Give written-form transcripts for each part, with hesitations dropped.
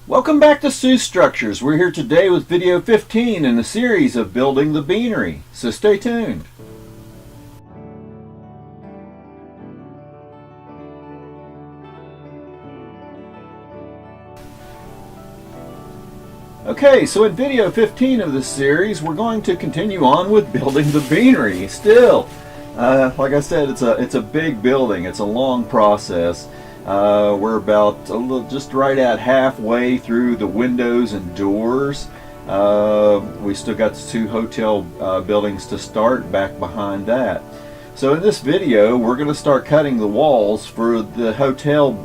Welcome back to Seuss Structures. We're here today with video 15 in the series of building the beanery, so stay tuned. Okay, so in video 15 of this series, we're going to continue on with building the beanery. Still, like I said, it's a big building. It's a long process. We're about just right at halfway through the windows and doors. We still got the two hotel buildings to start back behind that. So in this video, we're going to start cutting the walls for the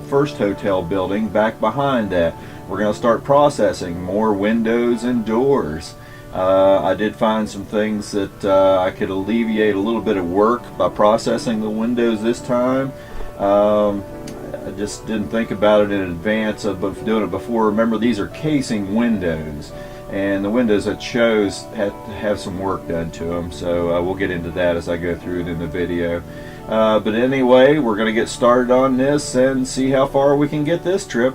first hotel building back behind that. We're going to start processing more windows and doors. I did find some things that I could alleviate a little bit of work by processing the windows this time. I just didn't think about it in advance of doing it before. Remember, these are casing windows, and the windows I chose had to have some work done to them, so we'll get into that as I go through it in the video. But anyway, we're going to get started on this and see how far we can get this trip.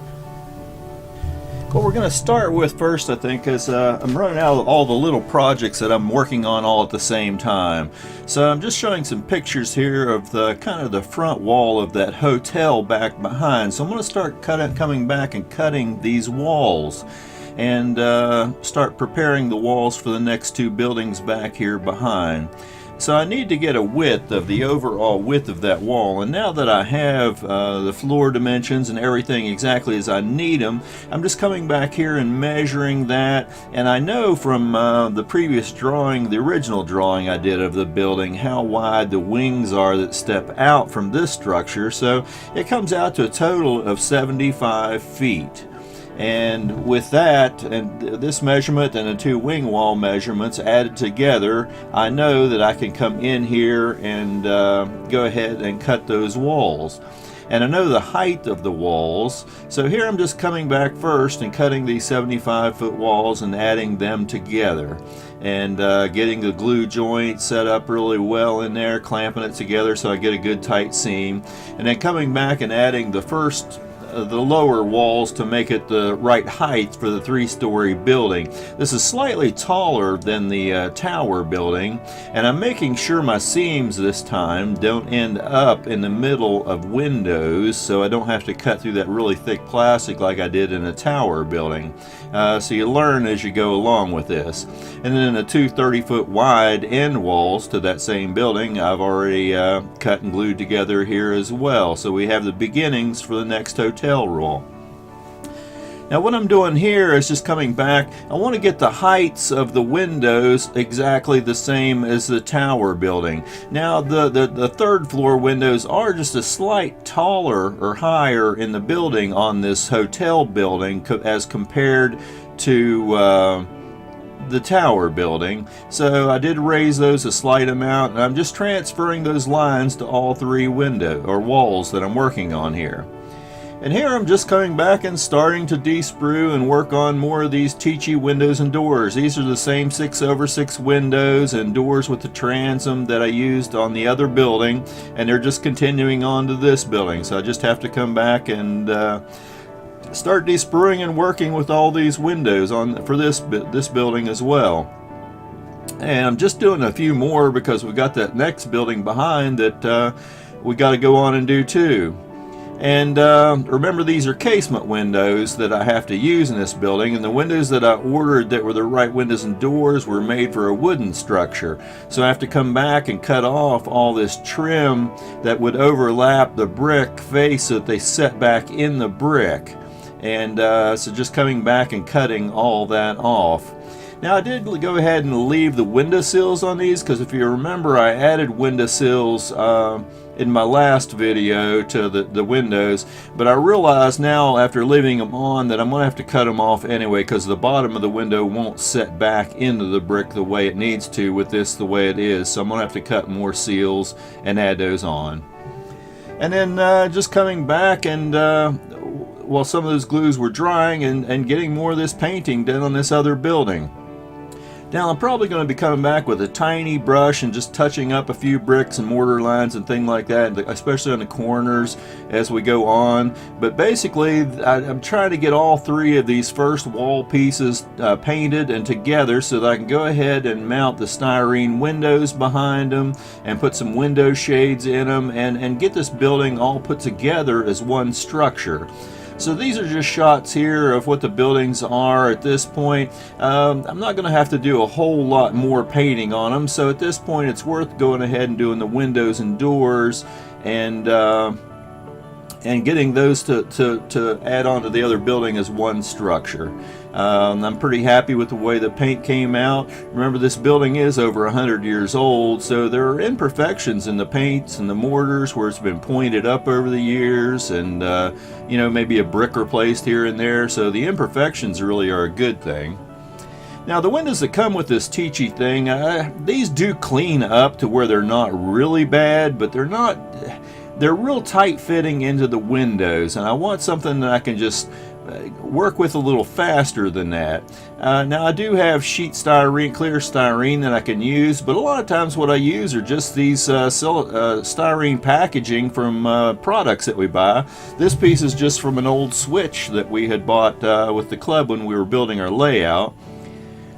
What we're going to start with first, I think, is I'm running out of all the little projects that I'm working on all at the same time. So I'm just showing some pictures here of the kind of the front wall of that hotel back behind. So I'm going to start coming back and cutting these walls and start preparing the walls for the next two buildings back here behind. So I need to get a width of the overall width of that wall, and now that I have the floor dimensions and everything exactly as I need them, I'm just coming back here and measuring that. And I know from the previous drawing, the original drawing I did of the building, how wide the wings are that step out from this structure. So it comes out to a total of 75 feet. And with that, and this measurement and the two wing wall measurements added together, I know that I can come in here and go ahead and cut those walls. And I know the height of the walls, so here I'm just coming back first and cutting these 75-foot walls and adding them together. And getting the glue joint set up really well in there, clamping it together so I get a good tight seam. And then coming back and adding the lower walls to make it the right height for the three-story building. This is slightly taller than the tower building, and I'm making sure my seams this time don't end up in the middle of windows, so I don't have to cut through that really thick plastic like I did in the tower building. So you learn as you go along with this. And then the two 30-foot wide end walls to that same building I've already cut and glued together here as well. So we have the beginnings for the next hotel roll. Now what I'm doing here is just coming back. I want to get the heights of the windows exactly the same as the tower building. Now the third floor windows are just a slight taller or higher in the building on this hotel building as compared to the tower building. So I did raise those a slight amount, and I'm just transferring those lines to all three walls that I'm working on here. And here I'm just coming back and starting to de-sprue and work on more of these teachy windows and doors. These are the same 6/6 windows and doors with the transom that I used on the other building, and they're just continuing on to this building. So I just have to come back and start de-spruing and working with all these windows for this building as well. And I'm just doing a few more because we've got that next building behind that we got to go on and do too. And remember, these are casement windows that I have to use in this building, and the windows that I ordered that were the right windows and doors were made for a wooden structure. So I have to come back and cut off all this trim that would overlap the brick face so that they set back in the brick. And so just coming back and cutting all that off. Now I did go ahead and leave the windowsills on these because if you remember, I added windowsills in my last video to the windows, but I realize now after leaving them on that I'm going to have to cut them off anyway because the bottom of the window won't set back into the brick the way it needs to with this the way it is. So I'm going to have to cut more seals and add those on. And then just coming back and while some of those glues were drying and getting more of this painting done on this other building. Now I'm probably going to be coming back with a tiny brush and just touching up a few bricks and mortar lines and things like that, especially on the corners as we go on. But basically I'm trying to get all three of these first wall pieces painted and together so that I can go ahead and mount the styrene windows behind them and put some window shades in them and get this building all put together as one structure. So these are just shots here of what the buildings are at this point. I'm not going to have to do a whole lot more painting on them, so at this point it's worth going ahead and doing the windows and doors and getting those to add on to the other building as one structure. I'm pretty happy with the way the paint came out. Remember, this building is over 100 years old, so there are imperfections in the paints and the mortars where it's been pointed up over the years, and you know, maybe a brick replaced here and there, so the imperfections really are a good thing. Now the windows that come with this Tichy thing, these do clean up to where they're not really bad, but they're real tight fitting into the windows, and I want something that I can just work with a little faster than that. Now I do have sheet styrene, clear styrene that I can use, but a lot of times what I use are just these styrene packaging from products that we buy. This piece is just from an old switch that we had bought with the club when we were building our layout.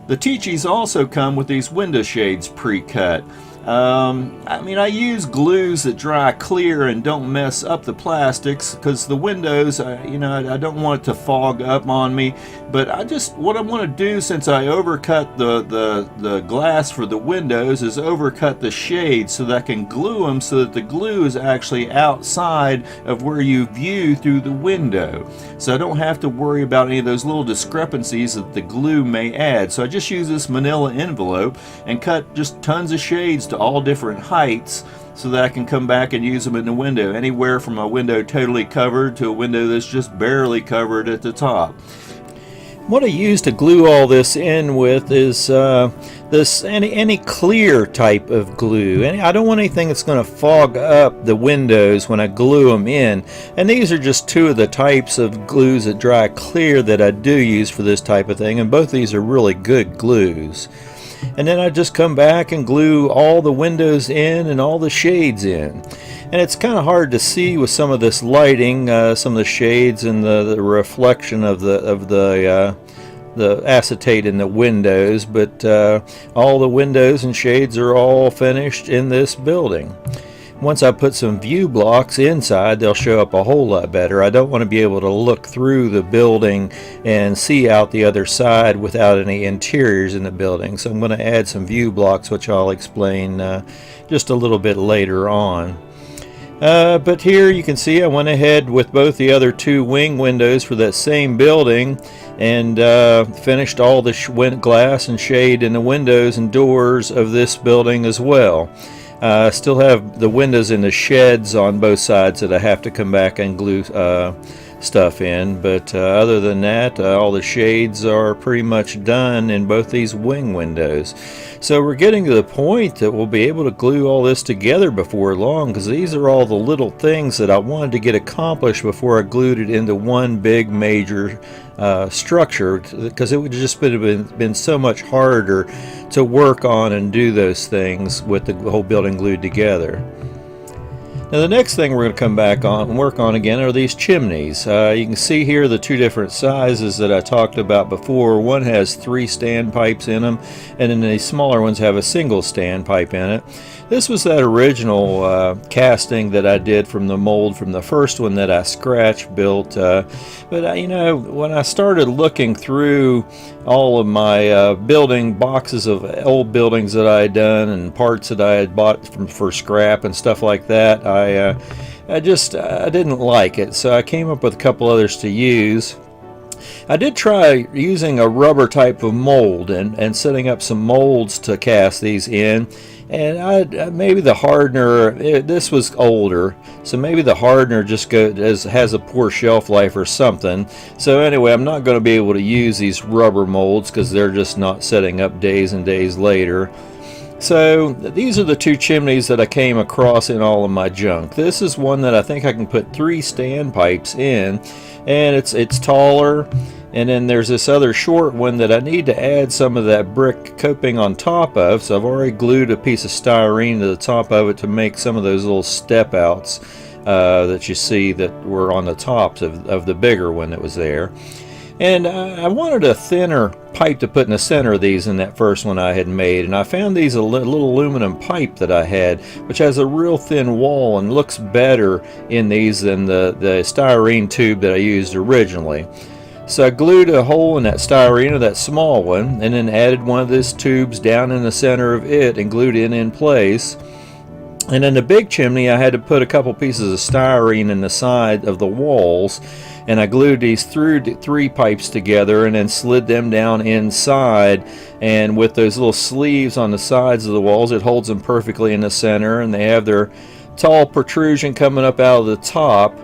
The Tichys also come with these window shades pre-cut. I mean, I use glues that dry clear and don't mess up the plastics, because the windows, you know, I don't want it to fog up on me. But what I want to do, since I overcut the glass for the windows, is overcut the shades so that I can glue them so that the glue is actually outside of where you view through the window. So I don't have to worry about any of those little discrepancies that the glue may add. So I just use this manila envelope and cut just tons of shades to all different heights so that I can come back and use them in the window, anywhere from a window totally covered to a window that's just barely covered at the top. What I use to glue all this in with is any clear type of glue. I don't want anything that's going to fog up the windows when I glue them in. And these are just two of the types of glues that dry clear that I do use for this type of thing, and both these are really good glues. And then I just come back and glue all the windows in and all the shades in. And it's kind of hard to see with some of this lighting, some of the shades and the reflection of the acetate in the windows, but all the windows and shades are all finished in this building. Once I put some view blocks inside, they'll show up a whole lot better. I don't want to be able to look through the building and see out the other side without any interiors in the building. So I'm going to add some view blocks, which I'll explain just a little bit later on. But here you can see I went ahead with both the other two wing windows for that same building and finished all the glass and shade in the windows and doors of this building as well. I still have the windows in the sheds on both sides that I have to come back and glue stuff in, but other than that, all the shades are pretty much done in both these wing windows. So we're getting to the point that we'll be able to glue all this together before long, because these are all the little things that I wanted to get accomplished before I glued it into one big major structure, because it would have just been so much harder to work on and do those things with the whole building glued together. Now the next thing we're going to come back on and work on again are these chimneys. You can see here the two different sizes that I talked about before. One has 3 standpipes in them, and then the smaller ones have a single standpipe in it. This was that original casting that I did from the mold from the first one that I scratch built. But you know, when I started looking through all of my building boxes of old buildings that I had done and parts that I had bought for scrap and stuff like that, I didn't like it, so I came up with a couple others to use. I did try using a rubber type of mold and setting up some molds to cast these in, and maybe the hardener, this was older, so maybe the hardener just has a poor shelf life or something. So anyway, I'm not going to be able to use these rubber molds because they're just not setting up days and days later. So these are the two chimneys that I came across in all of my junk. This is one that I think I can put 3 standpipes in, and it's taller, And then there's this other short one that I need to add some of that brick coping on top of, so I've already glued a piece of styrene to the top of it to make some of those little step outs that you see that were on the tops of the bigger one that was there. And I wanted a thinner pipe to put in the center of these in that first one I had made, and I found these a little aluminum pipe that I had, which has a real thin wall and looks better in these than the styrene tube that I used originally. So I glued a hole in that styrene of that small one, and then added one of these tubes down in the center of it and glued it in place. And in the big chimney, I had to put a couple pieces of styrene in the side of the walls, and I glued these three pipes together and then slid them down inside, and with those little sleeves on the sides of the walls, it holds them perfectly in the center, and they have their tall protrusion coming up out of the top,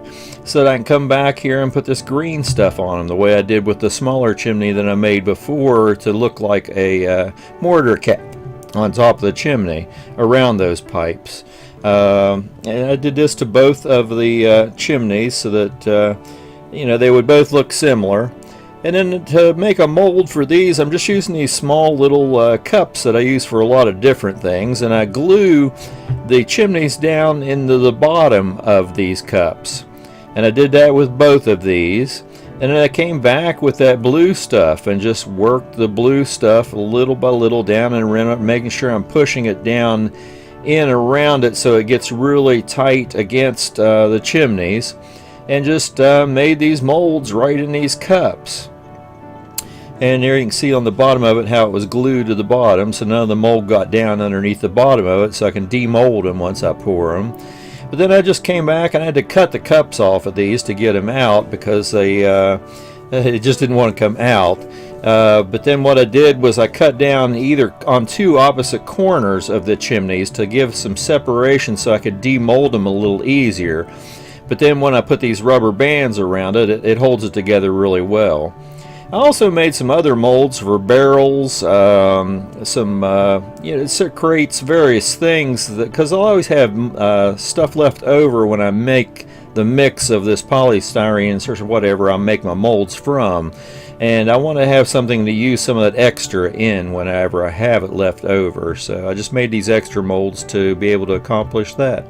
so that I can come back here and put this green stuff on them the way I did with the smaller chimney that I made before, to look like a mortar cap on top of the chimney around those pipes. And I did this to both of the chimneys so that you know, they would both look similar. And then to make a mold for these, I'm just using these small little cups that I use for a lot of different things, and I glue the chimneys down into the bottom of these cups. And I did that with both of these. And then I came back with that blue stuff and just worked the blue stuff little by little down and around, making sure I'm pushing it down in around it so it gets really tight against the chimneys, and just made these molds right in these cups. And there you can see on the bottom of it how it was glued to the bottom, so none of the mold got down underneath the bottom of it, so I can demold them once I pour them. But then I just came back and I had to cut the cups off of these to get them out, because they it just didn't want to come out. But then what I did was I cut down either on two opposite corners of the chimneys to give some separation so I could demold them a little easier. But then when I put these rubber bands around it, it holds it together really well. I also made some other molds for barrels, you know, it creates various things, because I'll always have stuff left over when I make the mix of this polystyrene or whatever I make my molds from. And I want to have something to use some of that extra in whenever I have it left over. So I just made these extra molds to be able to accomplish that.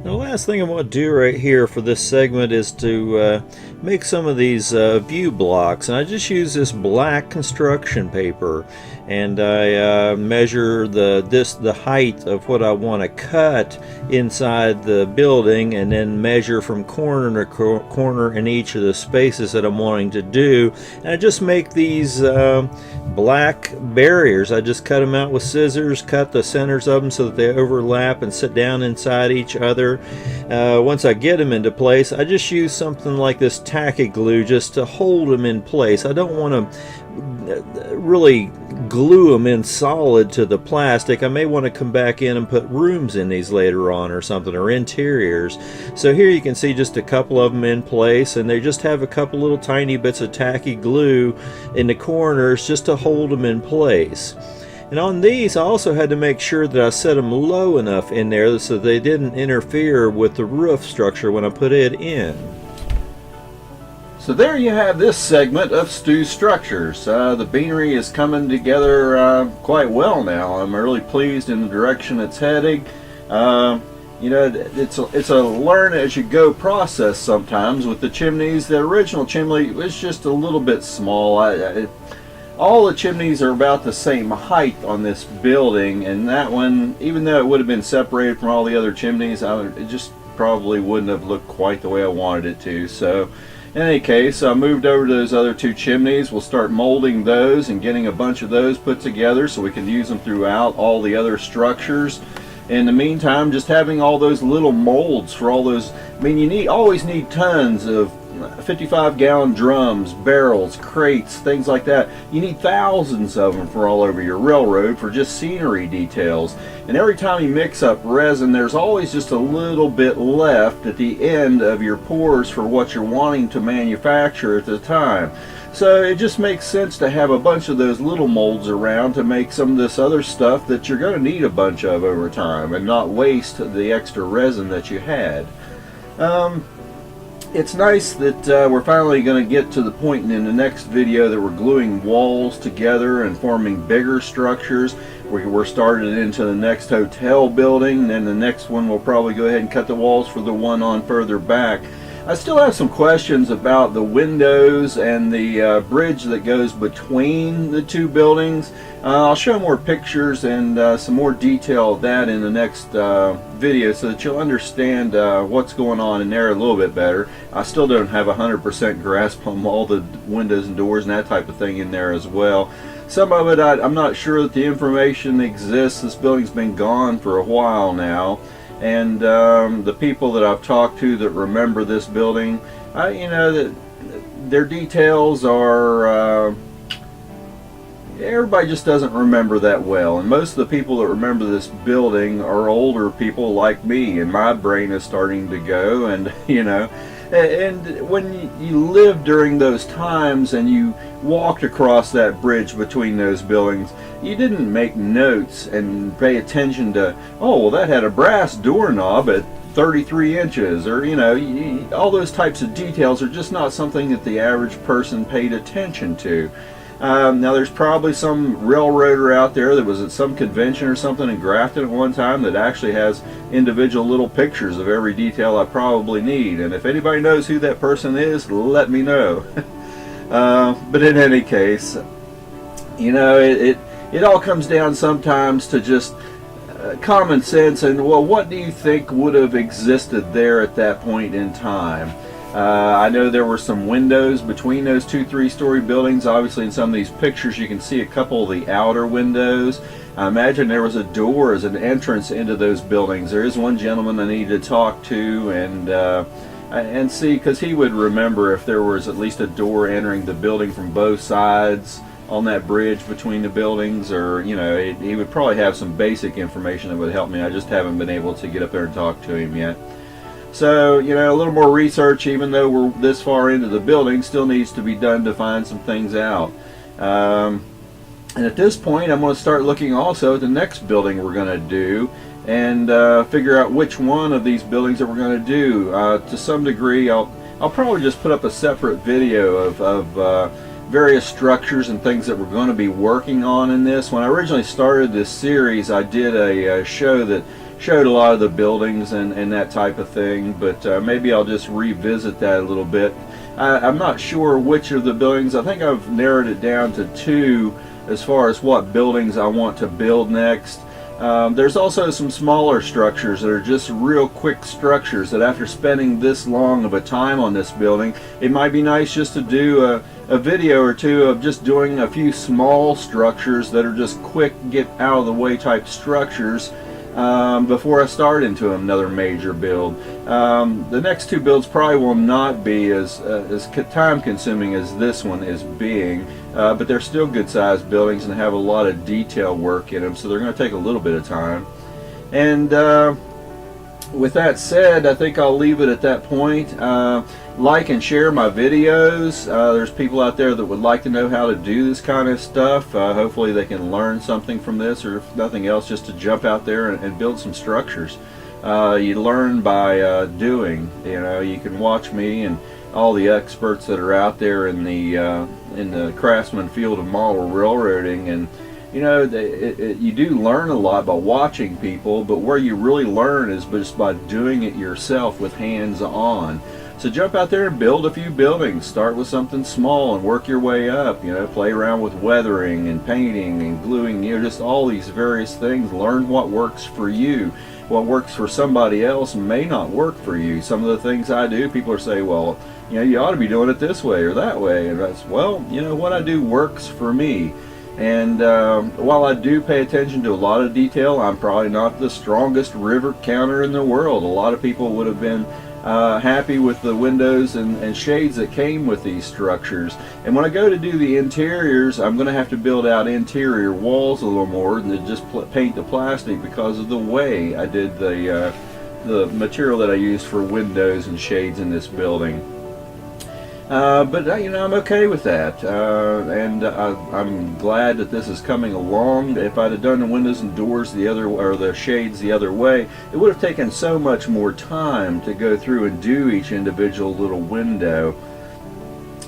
Now, the last thing I want to do right here for this segment is to make some of these view blocks, and I just use this black construction paper, and I measure the height of what I want to cut inside the building, and then measure from corner to corner in each of the spaces that I'm wanting to do. And I just make these black barriers. I just cut them out with scissors, cut the centers of them so that they overlap and sit down inside each other. Once I get them into place, I just use something like this tacky glue just to hold them in place. I don't want to really glue them in solid to the plastic. I may want to come back in and put rooms in these later on or something, or interiors. So here you can see just a couple of them in place, and they just have a couple little tiny bits of tacky glue in the corners just to hold them in place. And on these, I also had to make sure that I set them low enough in there so they didn't interfere with the roof structure when I put it in. So there you have this segment of Stu's Structures. The beanery is coming together quite well now. I'm really pleased in the direction it's heading. You know, it's a learn as you go process sometimes with the chimneys. The original chimney was just a little bit small. All the chimneys are about the same height on this building, and that one, even though it would have been separated from all the other chimneys, it just probably wouldn't have looked quite the way I wanted it to. So in any case, I moved over to those other two chimneys. We'll start molding those and getting a bunch of those put together so we can use them throughout all the other structures. In the meantime, just having all those little molds for all those, I mean, you always need tons of 55-gallon drums, barrels, crates, things like that. You need thousands of them for all over your railroad for just scenery details. And every time you mix up resin, there's always just a little bit left at the end of your pours for what you're wanting to manufacture at the time. So it just makes sense to have a bunch of those little molds around to make some of this other stuff that you're going to need a bunch of over time, and not waste the extra resin that you had. it's nice that we're finally going to get to the point in the next video that we're gluing walls together and forming bigger structures. We're started into the next hotel building, and then the next one we'll probably go ahead and cut the walls for the one on further back. I still have some questions about the windows and the bridge that goes between the two buildings. I'll show more pictures and some more detail of that in the next video so that you'll understand what's going on in there a little bit better. I still don't have 100% grasp on all the windows and doors and that type of thing in there as well. Some of it I'm not sure that the information exists. This building's been gone for a while now. And the people that I've talked to that remember this building, you know, that their details are, everybody just doesn't remember that well. And most of the people that remember this building are older people like me, and my brain is starting to go, and, you know, and when you lived during those times and you walked across that bridge between those buildings, you didn't make notes and pay attention to, oh, well, that had a brass doorknob at 33 inches, or, you know, all those types of details are just not something that the average person paid attention to. Now, there's probably some railroader out there that was at some convention or something in Grafton at one time that actually has individual little pictures of every detail I probably need. And if anybody knows who that person is, let me know. But in any case, you know, it all comes down sometimes to just common sense and, well, what do you think would have existed there at that point in time? I know there were some windows between those 2 3-story buildings. Obviously in some of these pictures you can see a couple of the outer windows. I imagine there was a door as an entrance into those buildings. There is one gentleman I need to talk to and see, because he would remember if there was at least a door entering the building from both sides on that bridge between the buildings, or, you know, he would probably have some basic information that would help me. I just haven't been able to get up there and talk to him yet. So, you know, a little more research, even though we're this far into the building, still needs to be done to find some things out. And at this point, I'm going to start looking also at the next building we're going to do and figure out which one of these buildings that we're going to do. To some degree, I'll probably just put up a separate video of various structures and things that we're going to be working on in this. When I originally started this series, I did a show that showed a lot of the buildings and that type of thing, but maybe I'll just revisit that a little bit. I'm not sure which of the buildings. I think I've narrowed it down to 2 as far as what buildings I want to build next. There's also some smaller structures that are just real quick structures that after spending this long of a time on this building, it might be nice just to do a video or 2 of just doing a few small structures that are just quick, get out of the way type structures before I start into another major build. The next 2 builds probably will not be as time consuming as this one is being, but they're still good sized buildings and have a lot of detail work in them, so they're going to take a little bit of time. And with that said, I think I'll leave it at that point. Like and share my videos. There's people out there that would like to know how to do this kind of stuff. Hopefully they can learn something from this, or if nothing else, just to jump out there and build some structures. You learn by doing. You know, you can watch me and all the experts that are out there in the craftsman field of model railroading, and you know, you do learn a lot by watching people, but where you really learn is just by doing it yourself with hands-on. So jump out there and build a few buildings. Start with something small and work your way up. You know, play around with weathering and painting and gluing, you know, just all these various things. Learn what works for you. What works for somebody else may not work for you. Some of the things I do, people are saying, well, you know, you ought to be doing it this way or that way. And that's, well, you know, what I do works for me. And while I do pay attention to a lot of detail, I'm probably not the strongest rivet counter in the world. A lot of people would have been happy with the windows and shades that came with these structures. And when I go to do the interiors, I'm going to have to build out interior walls a little more than just paint the plastic, because of the way I did the material that I used for windows and shades in this building. But you know, I'm okay with that, and I'm glad that this is coming along. If I'd have done the windows and doors the other, or the shades the other way, it would have taken so much more time to go through and do each individual little window.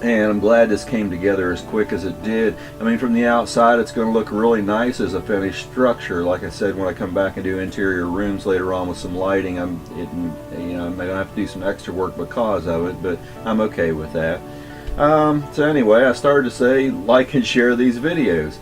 And I'm glad this came together as quick as it did. I mean, from the outside, it's going to look really nice as a finished structure. Like I said, when I come back and do interior rooms later on with some lighting, I'm going to have to do some extra work because of it, but I'm okay with that. So anyway, I started to say, like and share these videos.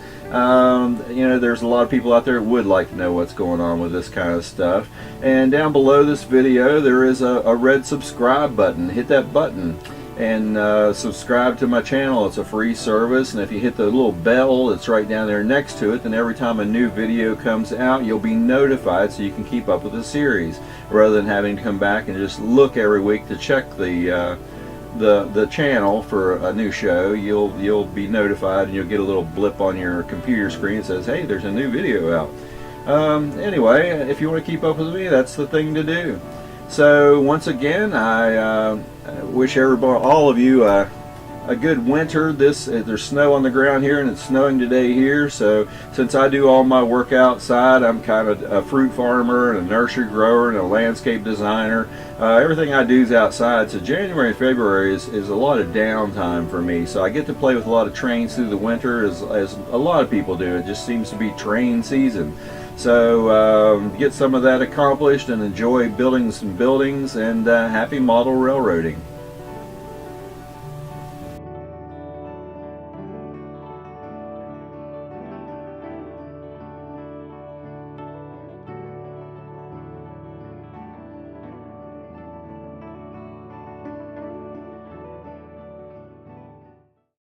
You know, there's a lot of people out there that would like to know what's going on with this kind of stuff. And down below this video, there is a red subscribe button. Hit that button and subscribe to my channel. It's a free service, and if you hit the little bell that's right down there next to it, then every time a new video comes out, you'll be notified so you can keep up with the series, rather than having to come back and just look every week to check the channel for a new show. You'll be notified, and you'll get a little blip on your computer screen that says, hey, there's a new video out. Anyway, if you want to keep up with me, that's the thing to do. So once again, I wish everybody, all of you, a good winter. There's snow on the ground here, and it's snowing today here. So since I do all my work outside, I'm kind of a fruit farmer and a nursery grower and a landscape designer. Everything I do is outside. So January and February is a lot of downtime for me. So I get to play with a lot of trains through the winter, as a lot of people do. It just seems to be train season. So get some of that accomplished and enjoy building some buildings, and happy model railroading.